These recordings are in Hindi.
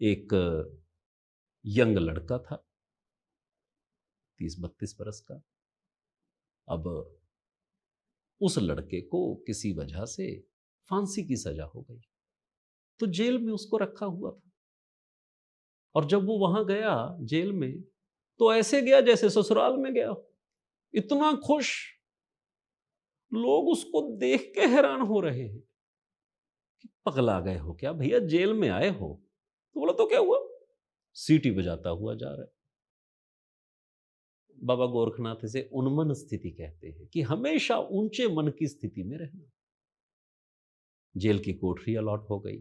एक यंग लड़का था, 30-32 बरस का। अब उस लड़के को किसी वजह से फांसी की सजा हो गई, तो जेल में उसको रखा हुआ था। और जब वो वहां गया जेल में, तो ऐसे गया जैसे ससुराल में गया हो। इतना खुश, लोग उसको देख के हैरान हो रहे हैं कि पगला गए हो क्या भैया, जेल में आए हो? तो बोला तो क्या हुआ, सीटी बजाता हुआ जा रहा है। बाबा गोरखनाथ इसे उन्मन स्थिति कहते हैं, कि हमेशा ऊंचे मन की स्थिति में रहना। जेल की कोठरी अलॉट हो गई,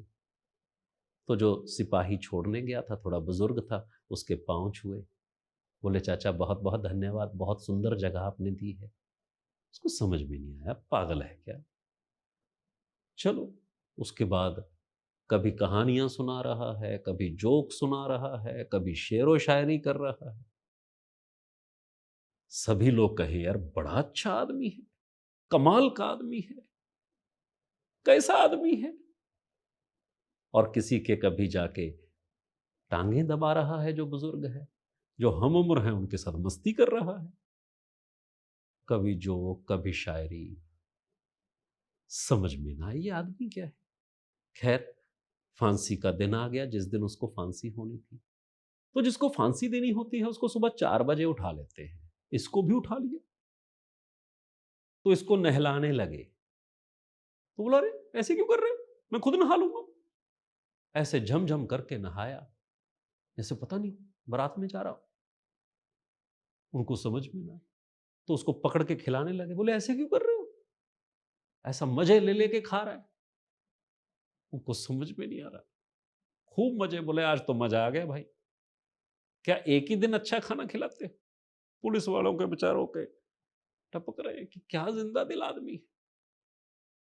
तो जो सिपाही छोड़ने गया था, थोड़ा बुजुर्ग था, उसके पांव छुए, बोले चाचा बहुत बहुत धन्यवाद, बहुत सुंदर जगह आपने दी है। उसको समझ में नहीं आया, पागल है क्या। चलो, उसके बाद कभी कहानियां सुना रहा है, कभी जोक सुना रहा है, कभी शेरो शायरी कर रहा है। सभी लोग कहे यार बड़ा अच्छा आदमी है, कमाल का आदमी है, कैसा आदमी है। और किसी के कभी जाके टांगे दबा रहा है, जो बुजुर्ग है, जो हम उम्र है उनके साथ मस्ती कर रहा है, कभी जोक कभी शायरी। समझ में ना आए ये आदमी क्या है। खैर, फांसी का दिन आ गया, जिस दिन उसको फांसी होनी थी। तो जिसको फांसी देनी होती है उसको सुबह 4 बजे उठा लेते हैं, इसको भी उठा लिया। तो इसको नहलाने लगे, तो बोला अरे ऐसे क्यों कर रहे हो, मैं खुद नहा लूंगा। ऐसे झमझम करके नहाया, जैसे पता नहीं बारात में जा रहा हूं। उनको समझ में ना आया, तो उसको पकड़ के खिलाने लगे। बोले ऐसे क्यों कर रहे हो, ऐसा मजे ले लेके खा रहा है। उनको समझ में नहीं आ रहा, खूब मजे। बोले आज तो मजा आ गया भाई, क्या एक ही दिन अच्छा खाना खिलाते। पुलिस वालों के बेचारों के टपक रहे हैं कि क्या जिंदा दिल आदमी है।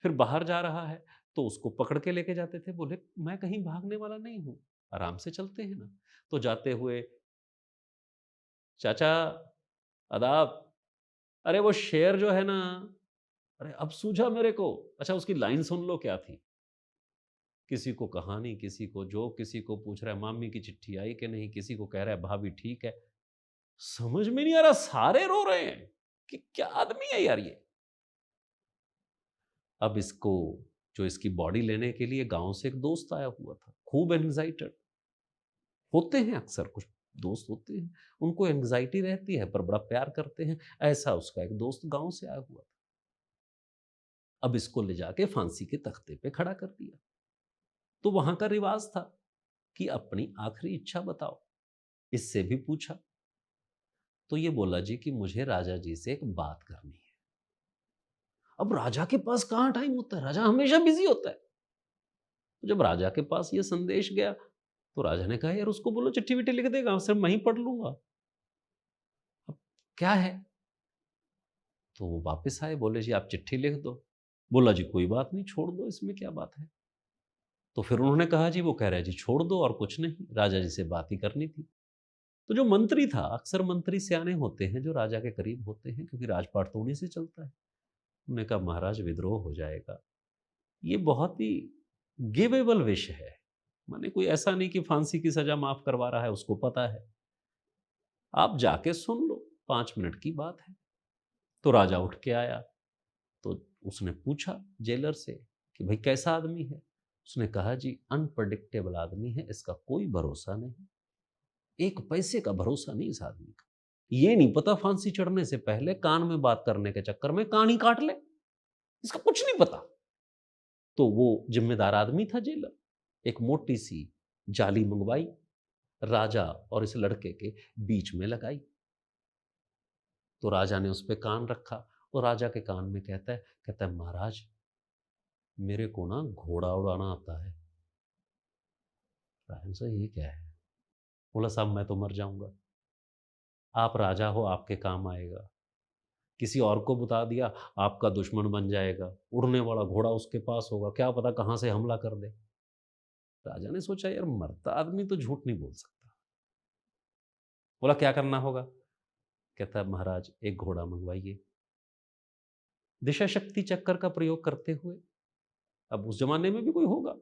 फिर बाहर जा रहा है, तो उसको पकड़ के लेके जाते थे। बोले मैं कहीं भागने वाला नहीं हूं, आराम से चलते हैं ना। तो जाते हुए, चाचा आदाब, अरे वो शेर जो है ना, अरे अब सूझा मेरे को। अच्छा, उसकी लाइन सुन लो क्या थी। किसी को कहानी, किसी को जो, किसी को पूछ रहा है मामी की चिट्ठी आई कि नहीं, किसी को कह रहा है भाभी ठीक है। समझ में नहीं आ रहा, सारे रो रहे हैं कि क्या आदमी है यार ये। अब इसको, जो इसकी बॉडी लेने के लिए गांव से एक दोस्त आया हुआ था, खूब एंग्जाइटेड होते हैं अक्सर, कुछ दोस्त होते हैं उनको एंग्जाइटी रहती है पर बड़ा प्यार करते हैं। ऐसा उसका एक दोस्त गांव से आया हुआ था। अब इसको ले जाके फांसी के तख्ते पे खड़ा कर दिया। तो वहां का रिवाज था कि अपनी आखिरी इच्छा बताओ। इससे भी पूछा, तो ये बोला जी कि मुझे राजा जी से एक बात करनी है। अब राजा के पास कहां टाइम होता है, राजा हमेशा बिजी होता है। तो जब राजा के पास ये संदेश गया, तो राजा ने कहा यार उसको बोलो चिट्ठी विट्ठी लिख देगा, सिर्फ मैं ही पढ़ लूंगा। अब क्या है। तो वो वापस आए, बोले जी आप चिट्ठी लिख दो। बोला जी कोई बात नहीं, छोड़ दो, इसमें क्या बात है। तो फिर उन्होंने कहा जी, वो कह रहे हैं जी छोड़ दो और कुछ नहीं, राजा जी से बात ही करनी थी। तो जो मंत्री था, अक्सर मंत्री सियाने होते हैं जो राजा के करीब होते हैं, क्योंकि राजपाट तो उन्हीं से चलता है। उन्होंने कहा महाराज विद्रोह हो जाएगा, ये बहुत ही गिवेबल विश है। माने कोई ऐसा नहीं कि फांसी की सजा माफ करवा रहा है, उसको पता है। आप जाके सुन लो, 5 मिनट की बात है। तो राजा उठ के आया, तो उसने पूछा जेलर से कि भाई कैसा आदमी है। उसने कहा जी अनप्रडिक्टेबल आदमी है, इसका कोई भरोसा नहीं, एक पैसे का भरोसा नहीं इस आदमी का। ये नहीं पता फांसी चढ़ने से पहले कान में बात करने के चक्कर में कान ही काट ले, इसका कुछ नहीं पता। तो वो जिम्मेदार आदमी था जेलर, एक मोटी सी जाली मंगवाई, राजा और इस लड़के के बीच में लगाई। तो राजा ने उस पर कान रखा, और राजा के कान में कहता है महाराज मेरे को ना घोड़ा उड़ाना आता है। राजन साहब ये क्या है। बोला साहब मैं तो मर जाऊंगा, आप राजा हो आपके काम आएगा, किसी और को बता दिया आपका दुश्मन बन जाएगा, उड़ने वाला घोड़ा उसके पास होगा, क्या पता कहां से हमला कर दे। राजा ने सोचा यार मरता आदमी तो झूठ नहीं बोल सकता। बोला क्या करना होगा। कहता है महाराज एक घोड़ा मंगवाइए, दिशा शक्ति चक्कर का प्रयोग करते हुए। अब उस जमाने में भी कोई होगा,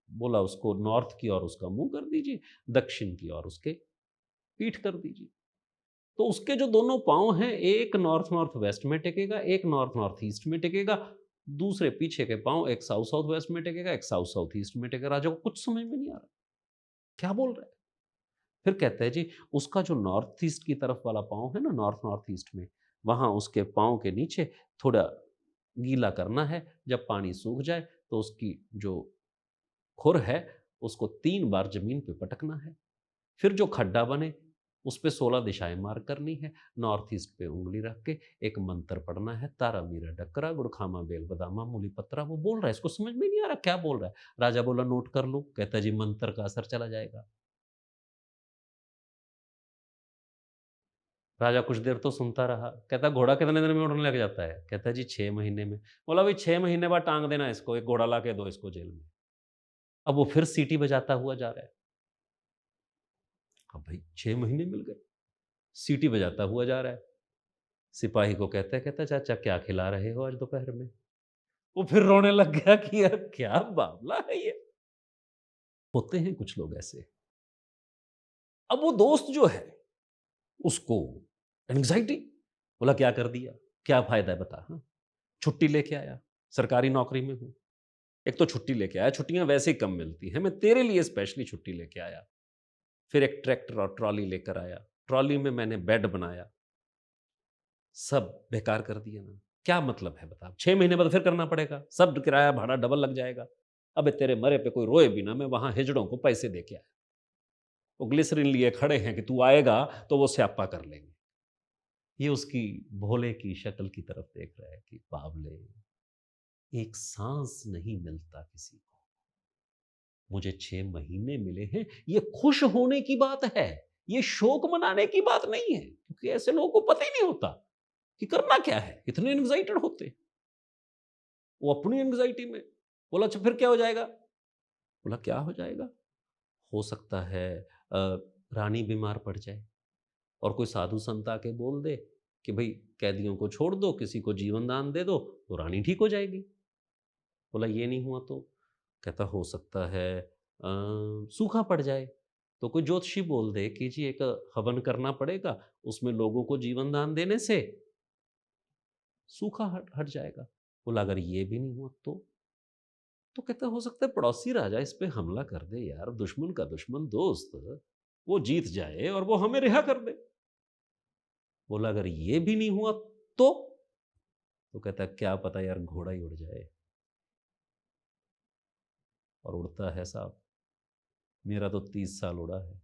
बोला उसको नॉर्थ की ओर उसका मुंह कर दीजिए, दक्षिण की ओर उसके पीठ कर दीजिए। तो उसके जो दोनों पाँव हैं, एक नॉर्थ नॉर्थ वेस्ट में टेकेगा, एक नॉर्थ नॉर्थ ईस्ट में टेकेगा, दूसरे पीछे के पाँव एक साउथ साउथ वेस्ट में टेकेगा, एक साउथ साउथ ईस्ट में टेकेगा। राजा को कुछ समझ में नहीं आ रहा, क्या बोल रहा है? फिर कहते हैं जी, उसका जो नॉर्थ ईस्ट की तरफ वाला पाँव है ना, नॉर्थ नॉर्थ ईस्ट में, वहाँ उसके पाँव के नीचे थोड़ा गीला करना है। जब पानी सूख जाए तो उसकी जो खुर है, उसको 3 बार ज़मीन पे पटकना है। फिर जो खड्डा बने, उस पे 16 दिशाएँ मार्क करनी है। नॉर्थ ईस्ट पे उँगली रख के एक मंत्र पढ़ना है, तारा मीरा डक्करा, गुड़ खामा बेल बदामा मूली पत्रा। वो बोल रहा है, इसको समझ में नहीं आ रहा क्या बोल रहा है। राजा बोला नोट कर लो, कहता है जी मंत्र का असर चला जाएगा। राजा कुछ देर तो सुनता रहा, कहता घोड़ा कितने दिन में उड़ने लग जाता है? कहता है जी 6 महीने में। बोला भाई 6 महीने बाद टाँग देना इसको, एक घोड़ा ला के दो इसको जेल में। अब वो फिर सीटी बजाता हुआ जा रहा है। अब भाई 6 महीने मिल गए, सीटी बजाता हुआ जा रहा है। सिपाही को कहता है चाचा क्या खिला रहे हो आज दोपहर में? वो फिर रोने लग गया कि यार क्या बावला है ये। होते हैं कुछ लोग ऐसे। अब वो दोस्त जो है उसको एंग्जाइटी। बोला क्या कर दिया? क्या फायदा है बता? हाँ, छुट्टी लेके आया, सरकारी नौकरी में हूँ। एक तो छुट्टी लेके आया, छुट्टियां वैसे ही कम मिलती हैं, मैं तेरे लिए स्पेशली छुट्टी लेके आया। फिर एक ट्रैक्टर और ट्रॉली लेकर आया, ट्रॉली में मैंने बेड बनाया, सब बेकार कर दिया ना। क्या मतलब है बता? 6 महीने बाद फिर करना पड़ेगा, सब किराया भाड़ा डबल लग जाएगा। अबे तेरे मरे पे कोई रोए भी ना, मैं वहां हिजड़ों को पैसे दे के आया। वो ग्लिसरीन लिए खड़े हैं कि तू आएगा तो वो स्यापा कर लेंगे। ये उसकी भोले की शक्ल की तरफ देख रहा है कि बावले, एक सांस नहीं मिलता किसी को। मुझे 6 महीने मिले हैं, ये खुश होने की बात है, ये शोक मनाने की बात नहीं है, क्योंकि ऐसे लोगों को पता ही नहीं होता कि करना क्या है, इतने एंग्जाइटेड होते। वो अपनी एंग्जाइटी में बोला अच्छा फिर क्या हो जाएगा? बोला क्या हो जाएगा? हो सकता है रानी बीमार पड़ जाए और कोई साधु संत आके बोल दे कि भाई कैदियों को छोड़ दो, किसी को जीवन दान दे दो, तो रानी ठीक हो जाएगी। बोला ये नहीं हुआ तो? कहता हो सकता है सूखा पड़ जाए, तो कोई ज्योतिषी बोल दे कि जी एक हवन करना पड़ेगा, उसमें लोगों को जीवन दान देने से सूखा हट हट जाएगा। बोला अगर ये भी नहीं हुआ तो कहता हो सकता है पड़ोसी राजा इस पे हमला कर दे यार, दुश्मन का दुश्मन दोस्त, वो जीत जाए और वो हमें रिहा कर दे। बोला अगर ये भी नहीं हुआ तो तो कहता क्या पता यार घोड़ा ही उड़ जाए। और उड़ता है साहब, मेरा तो 30 साल उड़ा है।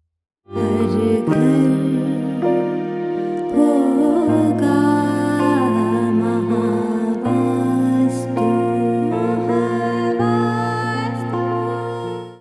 हर घर